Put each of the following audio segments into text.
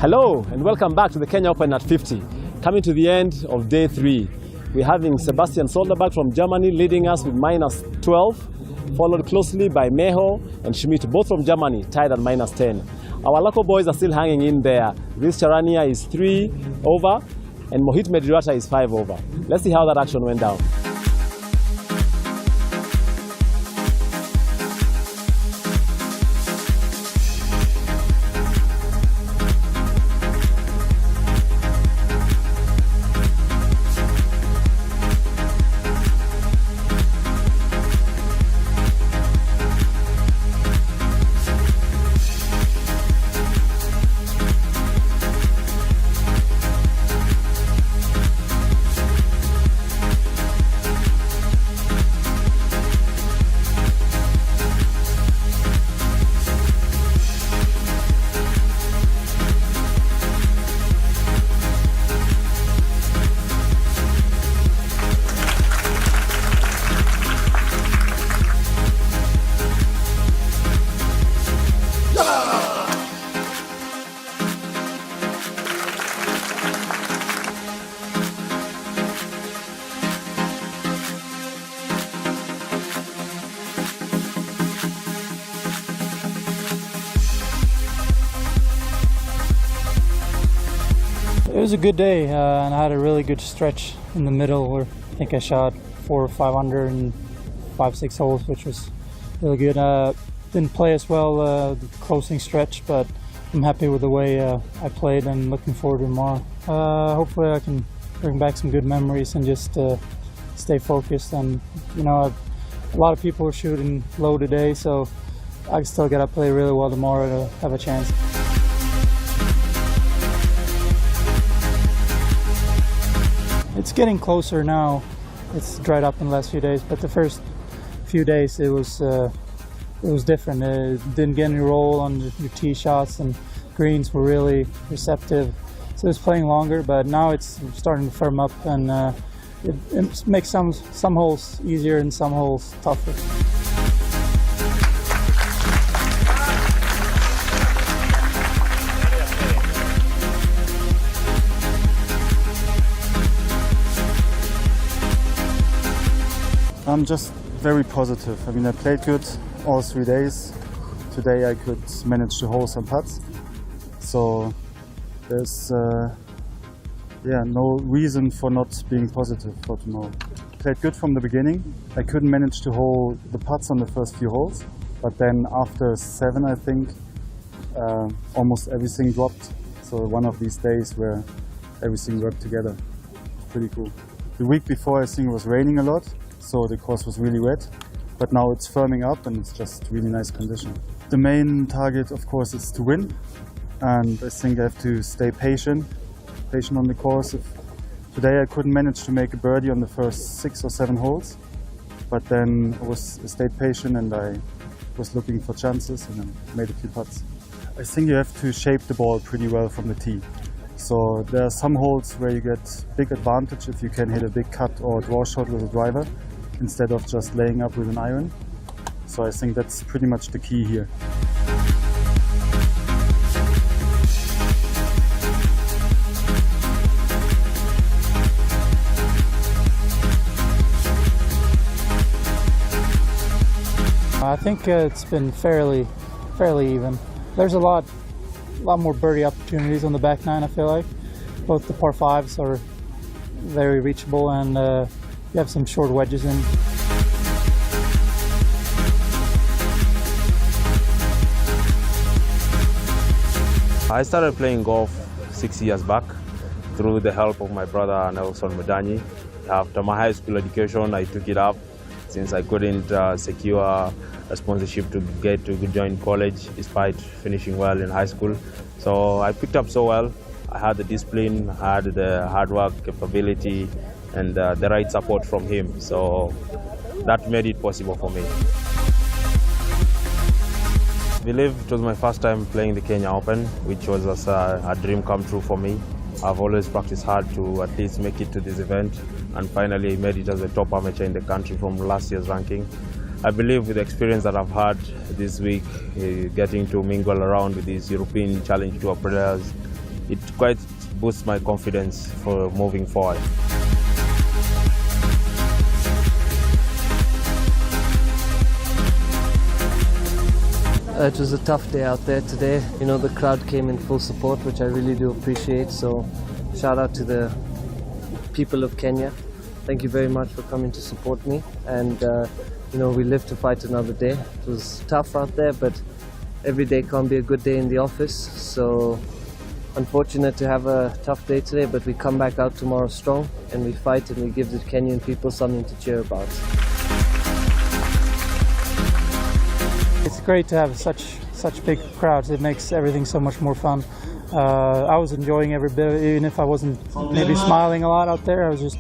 Hello and welcome back to the Kenya Open at 50. Coming to the end of day 3. We're having Sebastian Solderberg from Germany leading us with -12, followed closely by Meho and Schmidt, both from Germany, tied at -10. Our local boys are still hanging in there. Riz Charania is 3 over and Mohit Medrirata is 5 over. Let's see how that action went down. It was a good day, and I had a really good stretch in the middle where I think I shot 4 or 5 under in 5-6 holes, which was really good. Didn't play as well the closing stretch, but I'm happy with the way I played and looking forward to tomorrow. Hopefully I can bring back some good memories and just stay focused. And you know, a lot of people are shooting low today, so I still gotta play really well tomorrow to have a chance. It's getting closer now. It's dried up in the last few days, but the first few days it was different. It didn't get any roll on your tee shots, and greens were really receptive. So it's playing longer, but now it's starting to firm up, and it makes some holes easier and some holes tougher. I'm just very positive. I mean, I played good all 3 days. Today I could manage to hold some putts. So there's no reason for not being positive for tomorrow. Played good from the beginning. I couldn't manage to hold the putts on the first few holes, but then after 7, I think, almost everything dropped. So one of these days where everything worked together. Pretty cool. The week before I think it was raining a lot, so the course was really wet, but now it's firming up and it's just really nice condition. The main target, of course, is to win, and I think I have to stay patient on the course. Today I couldn't manage to make a birdie on the first 6 or 7 holes, but then I stayed patient and I was looking for chances and I made a few putts. I think you have to shape the ball pretty well from the tee. So there are some holes where you get big advantage if you can hit a big cut or draw shot with a driver, instead of just laying up with an iron. So I think that's pretty much the key here. I think it's been fairly even. There's a lot more birdie opportunities on the back nine, I feel like. Both the par 5s are very reachable, and you have some short wedges in. I started playing golf 6 years back through the help of my brother Nelson Mudanyi. After my high school education, I took it up since I couldn't secure a sponsorship to get to join college despite finishing well in high school. So I picked up so well. I had the discipline, I had the hard work, capability, and the right support from him. So that made it possible for me. I believe it was my first time playing the Kenya Open, which was a dream come true for me. I've always practiced hard to at least make it to this event, and finally made it as a top amateur in the country from last year's ranking. I believe with the experience that I've had this week, getting to mingle around with these European Challenge Tour players, it quite boosts my confidence for moving forward. It was a tough day out there today. You know, the crowd came in full support, which I really do appreciate. So shout out to the people of Kenya. Thank you very much for coming to support me. And, you know, we live to fight another day. It was tough out there, but every day can't be a good day in the office. So unfortunate to have a tough day today, but we come back out tomorrow strong and we fight and we give the Kenyan people something to cheer about. It's great to have such big crowds. It makes everything so much more fun. I was enjoying every bit, even if I wasn't maybe smiling a lot out there. I was just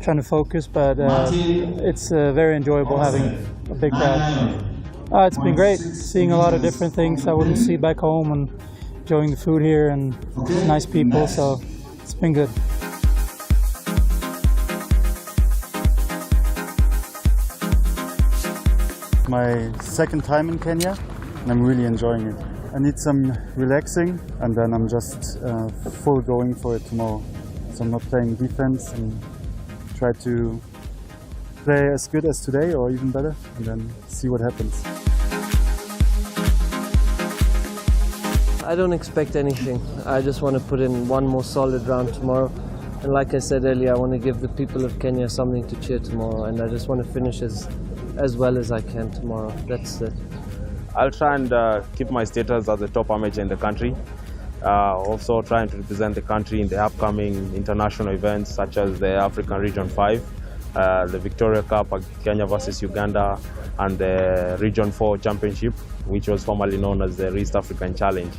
trying to focus, but it's very enjoyable having a big crowd. It's been great, seeing a lot of different things I wouldn't see back home, and enjoying the food here and nice people, so it's been good. My second time in Kenya, and I'm really enjoying it. I need some relaxing, and then I'm just full going for it tomorrow. So I'm not playing defense and try to play as good as today or even better, and then see what happens. I don't expect anything. I just want to put in one more solid round tomorrow. And like I said earlier, I want to give the people of Kenya something to cheer tomorrow, and I just want to finish as well as I can tomorrow. That's it. I'll try and keep my status as the top amateur in the country. Also trying to represent the country in the upcoming international events such as the African Region 5, the Victoria Cup, Kenya versus Uganda, and the Region 4 Championship, which was formerly known as the East African Challenge.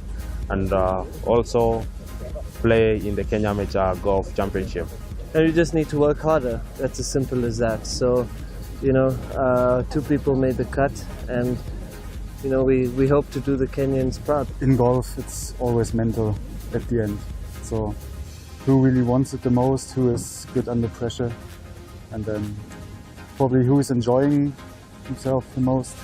And also play in the Kenya Amateur Golf Championship. And you just need to work harder. That's as simple as that. So, you know, 2 people made the cut, and you know, we hope to do the Kenyans proud. In golf, it's always mental at the end. So who really wants it the most, who is good under pressure, and then probably who is enjoying himself the most.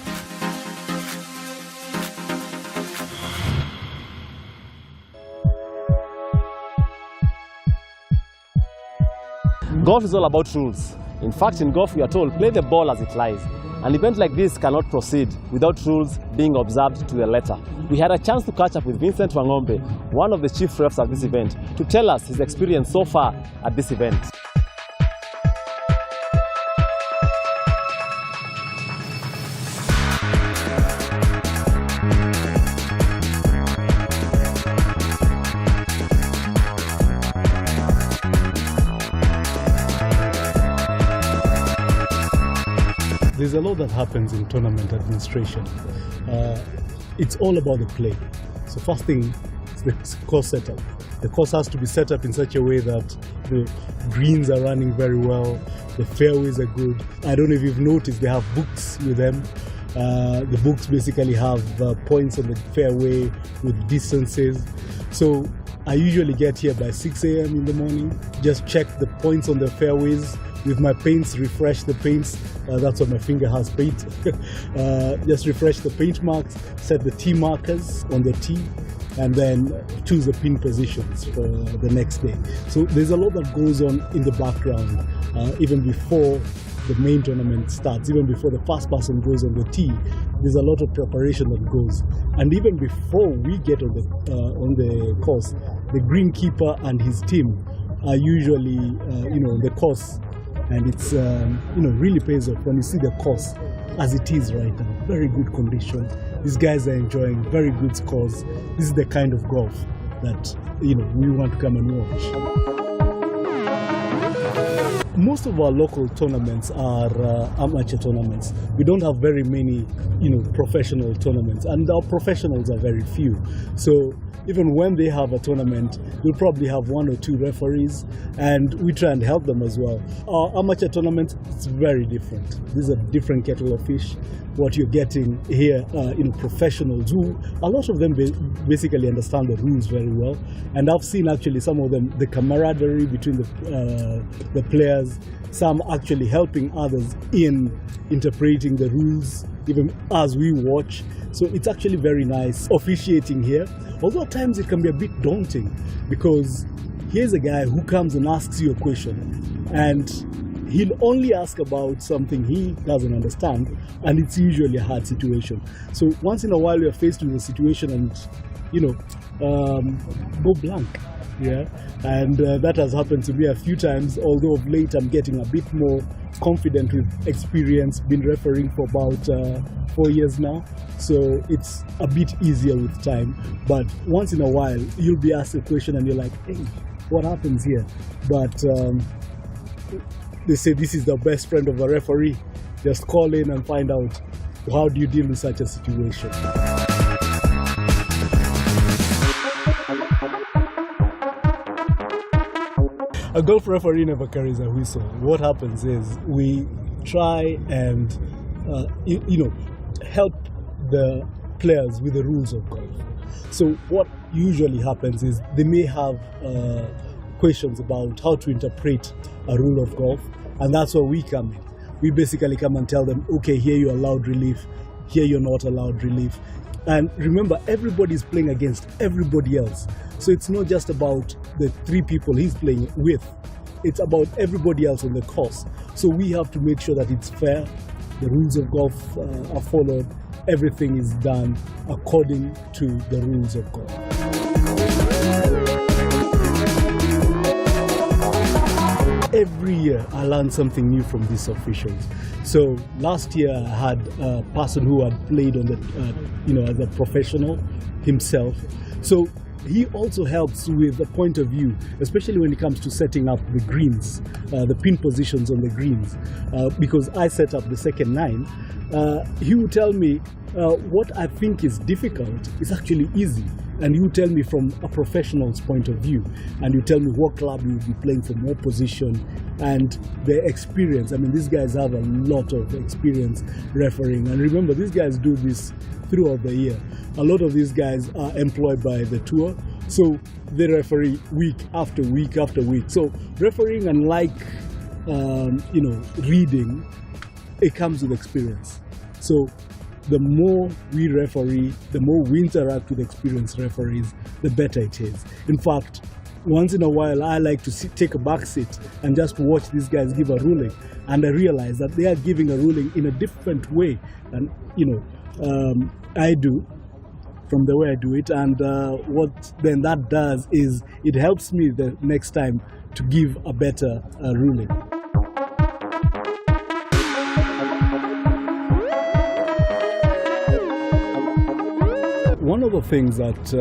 Golf is all about rules. In fact, in golf we are told, play the ball as it lies. An event like this cannot proceed without rules being observed to the letter. We had a chance to catch up with Vincent Wangombe, one of the chief refs at this event, to tell us his experience so far at this event. There's a lot that happens in tournament administration. It's all about the play. So first thing is the course setup. The course has to be set up in such a way that the greens are running very well, the fairways are good. I don't know if you've noticed, they have books with them. The books basically have points on the fairway with distances. So I usually get here by 6 a.m. in the morning, just check the points on the fairways with my paints, refresh the paints. That's what my finger has, paint. Just refresh the paint marks, set the tee markers on the tee, and then choose the pin positions for the next day. So there's a lot that goes on in the background, even before the main tournament starts, even before the first person goes on the tee. There's a lot of preparation that goes, and even before we get on the course, the greenkeeper and his team are usually on the course. And it's really pays off when you see the course as it is right now. Very good condition. These guys are enjoying very good scores. This is the kind of golf that we want to come and watch. Most of our local tournaments are amateur tournaments. We don't have very many, professional tournaments, and our professionals are very few. So even when they have a tournament, we'll probably have 1 or 2 referees, and we try and help them as well. Our amateur tournaments, it's very different. This is a different kettle of fish. What you're getting here, professionals who, a lot of them basically understand the rules very well. And I've seen actually some of them, the camaraderie between the players, some actually helping others in interpreting the rules. even as we watch. So it's actually very nice officiating here. Although at times it can be a bit daunting, because here's a guy who comes and asks you a question, and he'll only ask about something he doesn't understand, and it's usually a hard situation. So once in a while you're faced with a situation and, go blank. Yeah, and that has happened to me a few times, although of late I'm getting a bit more confident with experience, been refereeing for about 4 years now, so it's a bit easier with time. But once in a while you'll be asked a question and you're like, hey, what happens here? But they say this is the best friend of a referee. Just call in and find out, how do you deal with such a situation. A golf referee never carries a whistle. What happens is we try and help the players with the rules of golf. So what usually happens is they may have questions about how to interpret a rule of golf, and that's where we come in. We basically come and tell them, okay, here you're allowed relief, here you're not allowed relief. And remember, everybody's playing against everybody else. So it's not just about the 3 people he's playing with, it's about everybody else on the course. So we have to make sure that it's fair, the rules of golf are followed, everything is done according to the rules of golf. Every year I learn something new from these officials. So last year I had a person who had played on the, as a professional himself. So he also helps with a point of view, especially when it comes to setting up the greens, the pin positions on the greens. Because I set up the second 9, he would tell me what I think is difficult is actually easy. And you tell me from a professional's point of view, and you tell me what club you will be playing from, what position, and their experience. I mean, these guys have a lot of experience refereeing. And remember, these guys do this throughout the year. A lot of these guys are employed by the tour, so they referee week after week after week. So refereeing, unlike reading, it comes with experience. So the more we referee, the more we interact with experienced referees, the better it is. In fact, once in a while, I like to take a back seat and just watch these guys give a ruling, and I realize that they are giving a ruling in a different way than I do, from the way I do it. And what then that does is it helps me the next time to give a better ruling. One of the things that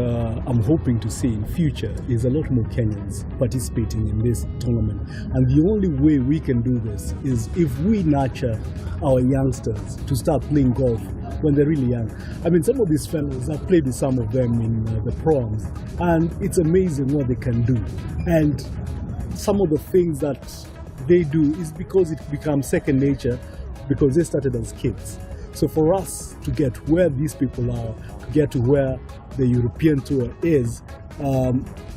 I'm hoping to see in future is a lot more Kenyans participating in this tournament. And the only way we can do this is if we nurture our youngsters to start playing golf when they're really young. I mean, some of these fellas, I've played with some of them in the proms, and it's amazing what they can do. And some of the things that they do is because it becomes second nature, because they started as kids. So for us to get where these people are, to get to where the European Tour is,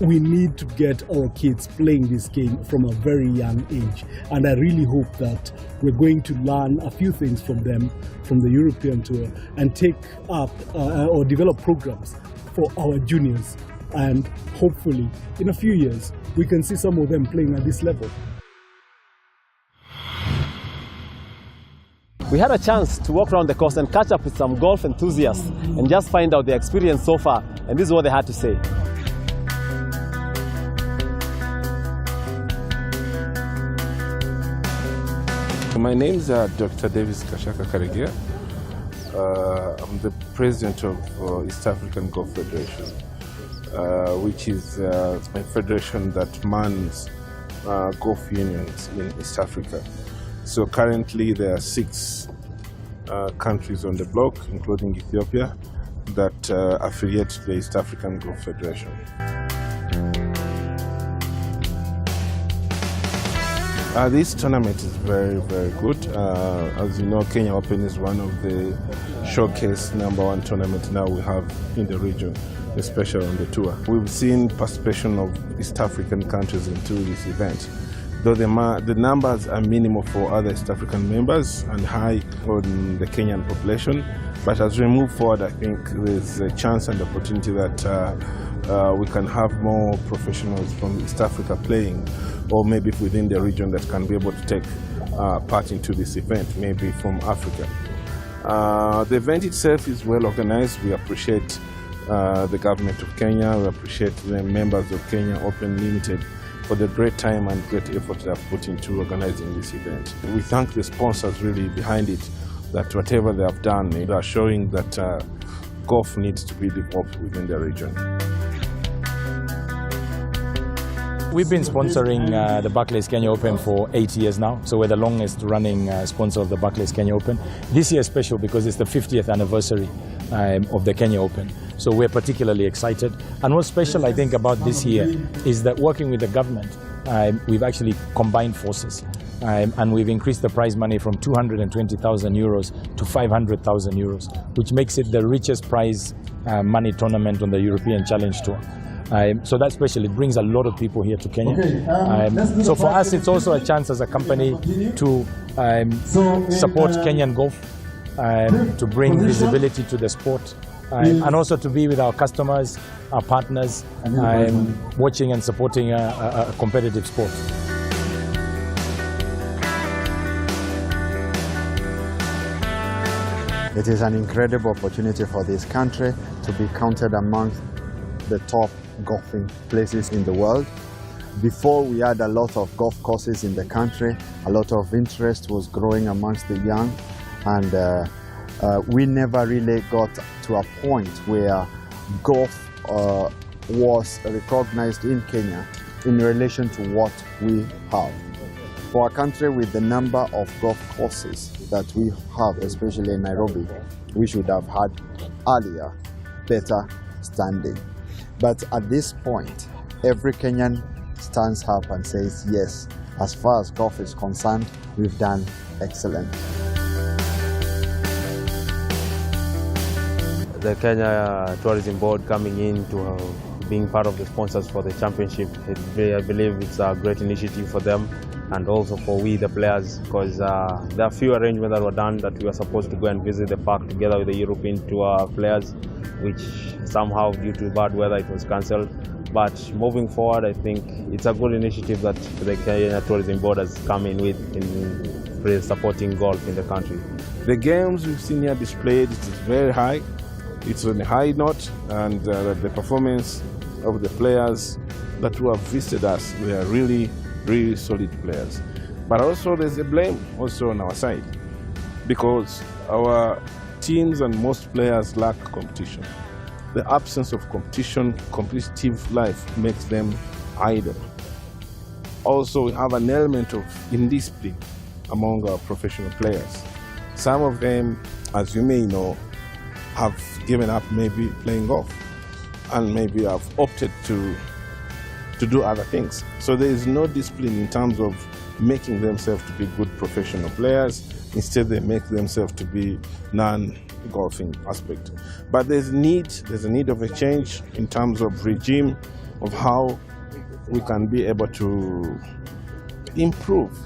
we need to get our kids playing this game from a very young age. And I really hope that we're going to learn a few things from them, from the European Tour, and take up or develop programs for our juniors. And hopefully, in a few years, we can see some of them playing at this level. We had a chance to walk around the course and catch up with some golf enthusiasts and just find out their experience so far, and this is what they had to say. My name is Dr. Davis Kashaka Karegeya. I'm the president of East African Golf Federation, which is a federation that mans golf unions in East Africa. So currently there are 6 countries on the block, including Ethiopia, that affiliate to the East African Golf Federation. This tournament is very, very good. As you know, Kenya Open is one of the showcase #1 tournaments now we have in the region, especially on the tour. We've seen participation of East African countries into this event. though the numbers are minimal for other East African members and high on the Kenyan population. But as we move forward, I think there's a chance and opportunity that we can have more professionals from East Africa playing, or maybe within the region that can be able to take part into this event, maybe from Africa. The event itself is well organized. We appreciate the government of Kenya, we appreciate the members of Kenya Open Limited for the great time and great effort they have put into organizing this event. We thank the sponsors really behind it, that whatever they have done, they are showing that golf needs to be developed within the region. We've been sponsoring the Barclays Kenya Open for 8 years now, so we're the longest running sponsor of the Barclays Kenya Open. This year is special because it's the 50th anniversary of the Kenya Open, so we're particularly excited. And what's special, I think, about this year is that working with the government, we've actually combined forces. And we've increased the prize money from 220,000 euros to 500,000 euros, which makes it the richest prize money tournament on the European Challenge Tour. So that's special. It brings a lot of people here to Kenya. So for us, it's also a chance as a company to support Kenyan golf, to bring visibility to the sport, and also to be with our customers, our partners, watching and supporting a competitive sport. It is an incredible opportunity for this country to be counted amongst the top golfing places in the world. Before, we had a lot of golf courses in the country. A lot of interest was growing amongst the young, and we never really got to a point where golf was recognized in Kenya in relation to what we have. For a country with the number of golf courses that we have, especially in Nairobi, we should have had earlier better standing. But at this point, every Kenyan stands up and says, yes, as far as golf is concerned, we've done excellent. The Kenya Tourism Board coming in to being part of the sponsors for the championship, I believe it's a great initiative for them and also for we, the players, because there are few arrangements that were done that we were supposed to go and visit the park together with the European Tour players, which somehow due to bad weather it was cancelled. But moving forward, I think it's a good initiative that the Kenya Tourism Board has come in with in supporting golf in the country. The games we've seen here displayed, it is very high. It's on a high note, and the performance of the players that who have visited us, we are really solid players. But also there's a blame also on our side, because our teams and most players lack competition. The absence of competition, competitive life makes them idle. Also, we have an element of indiscipline among our professional players. Some of them, as you may know, have given up maybe playing golf and maybe have opted to do other things. So there is no discipline in terms of making themselves to be good professional players. Instead, they make themselves to be non-golfing aspect. But there's a need of a change in terms of regime of how we can be able to improve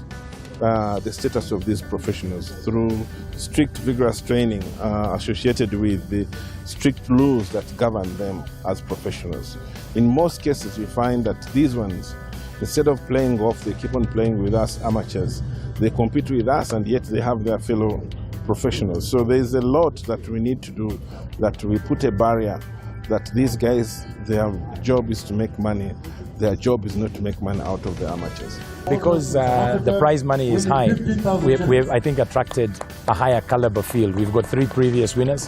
the status of these professionals through strict, vigorous training associated with the strict rules that govern them as professionals. In most cases, we find that these ones, instead of playing golf, they keep on playing with us amateurs. They compete with us, and yet they have their fellow professionals. So there's a lot that we need to do, that we put a barrier, that these guys, their job is to make money. Their job is not to make money out of the amateurs. Because the prize money is high, we've, I think, attracted a higher caliber field. We've got 3 previous winners,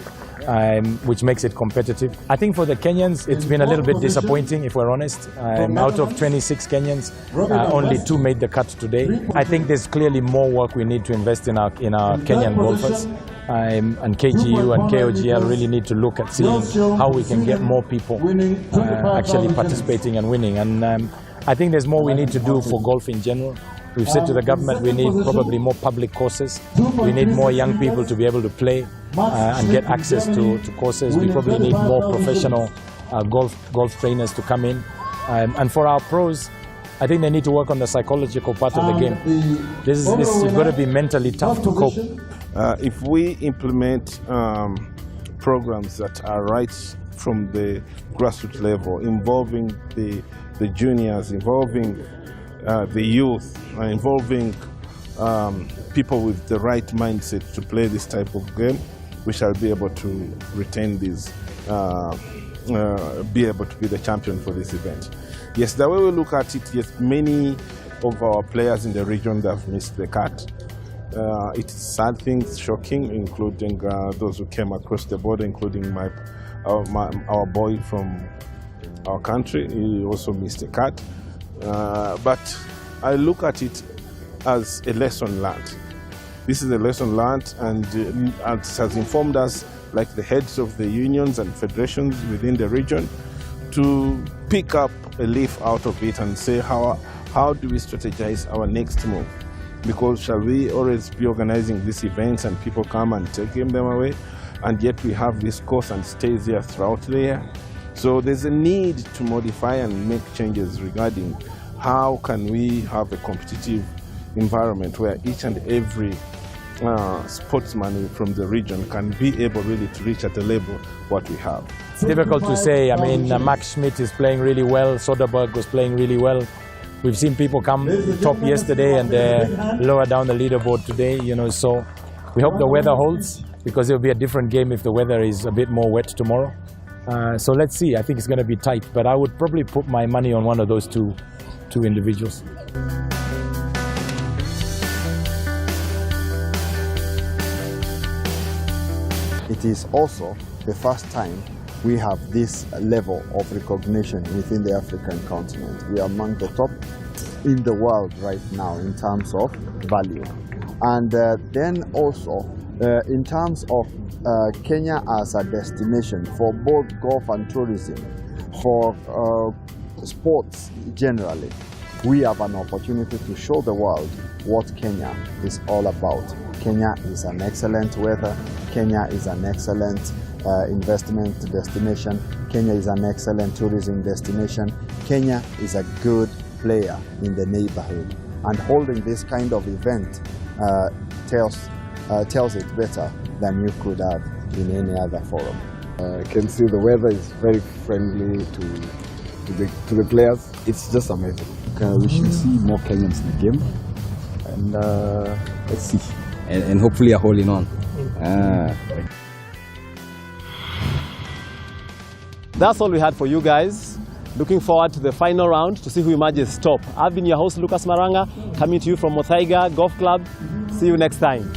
which makes it competitive. I think for the Kenyans, it's been a little bit disappointing, if we're honest. Out of 26 Kenyans, only 2 made the cut today. I think there's clearly more work we need to invest in our Kenyan golfers. And KGU and KOGL really need to look at seeing how we can get more people actually participating and winning. And I think there's more we need to do for golf in general. We've said to the government we need probably more public courses. We need more young people to be able to play and get access to courses. We probably need more professional golf trainers to come in. And for our pros, I think they need to work on the psychological part of the game. You've got to be mentally tough to cope. If we implement programs that are right from the grassroots level, involving the juniors, involving the youth, involving people with the right mindset to play this type of game, we shall be able to retain these, be able to be the champion for this event. Yes, the way we look at it, yes, many of our players in the region have missed the cut. It's sad things, shocking, including those who came across the border, including our boy from our country. He also missed a cut. But I look at it as a lesson learned. This is a lesson learned, and it has informed us, like the heads of the unions and federations within the region, to pick up a leaf out of it and say, how do we strategize our next move? Because shall we always be organizing these events and people come and take them away, and yet we have this course and stays there throughout the year? So there's a need to modify and make changes regarding how can we have a competitive environment where each and every sportsman from the region can be able really to reach at the level what we have. It's difficult to say. I mean, Max Schmidt is playing really well. Soderberg was playing really well. We've seen people come top yesterday and lower down the leaderboard today, you know, so we hope the weather holds, because it'll be a different game if the weather is a bit more wet tomorrow. So let's see. I think it's going to be tight, but I would probably put my money on one of those two individuals. It is also the first time we have this level of recognition within the African continent. We are among the top in the world right now in terms of value. And then also in terms of Kenya as a destination for both golf and tourism, for sports generally, we have an opportunity to show the world what Kenya is all about. Kenya is an excellent weather. Kenya is an excellent investment destination. Kenya is an excellent tourism destination. Kenya is a good player in the neighborhood. And holding this kind of event tells it better than you could have in any other forum. I can see the weather is very friendly to the players. It's just amazing. We should see more Kenyans in the game, and let's see, and hopefully a holding on. That's all we had for you guys. Looking forward to the final round to see who emerges top. I've been your host, Lucas Maranga, coming to you from Muthaiga Golf Club. See you next time.